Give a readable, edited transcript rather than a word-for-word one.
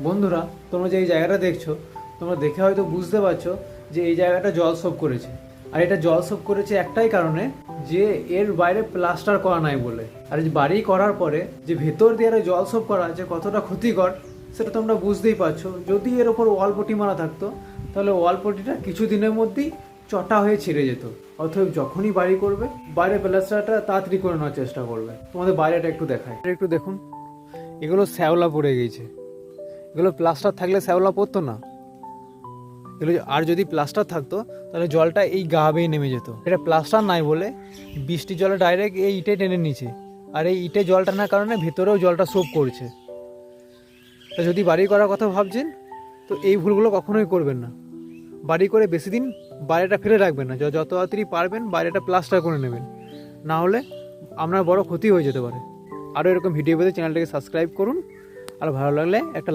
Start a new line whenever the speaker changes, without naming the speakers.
বন্ধুরা, তোমরা যে এই জায়গাটা দেখছো, তোমরা দেখে হয়তো বুঝতে পারছো যে এই জায়গাটা জল সোপ করেছে। আর এটা জল সোপ করেছে একটাই কারণে, যে এর বাইরে প্লাস্টার করা নাই বলে। আর এই বাড়ি করার পরে যে ভেতর দিয়ে জল সোপ করা যে কতটা ক্ষতিকর সেটা তোমরা বুঝতেই পারছো। যদি এর ওপর ওয়াল পটি মারা থাকতো তাহলে ওয়াল পটিটা কিছু দিনের মধ্যেই চটা হয়ে ছিঁড়ে যেত। অতএব যখনই বাড়ি করবে বাইরে প্লাস্টারটা তাড়াতাড়ি করে নেওয়ার চেষ্টা করবে। তোমাদের বাইরেটা একটু দেখায়, একটু দেখুন, এগুলো শ্যাওলা পড়ে গেছে। এগুলো প্লাস্টার থাকলে শ্যাওলা পড়তো না। এগুলো আর যদি প্লাস্টার থাকতো তাহলে জলটা এই গা বেয়ে নেমে যেত। এটা প্লাস্টার নাই বলে বৃষ্টির জলে ডাইরেক্ট এই ইটে টেনে নিচে, আর এই ইটে জল টানার কারণে ভেতরেও জলটা সোপ করছে। তা যদি বাড়ি করার কথা ভাবছেন তো এই ভুলগুলো কখনোই করবেন না। বাড়ি করে বেশি দিন বাইরেটা ফেলে রাখবেন না, যত তাড়াতাড়ি পারবেন বাইরেটা প্লাস্টার করে নেবেন, না হলে আপনার বড় ক্ষতি হয়ে যেতে পারে। আরও এরকম ভিডিও পেতে চ্যানেলটাকে সাবস্ক্রাইব করুন, আর ভালো লাগলে একটা লাইক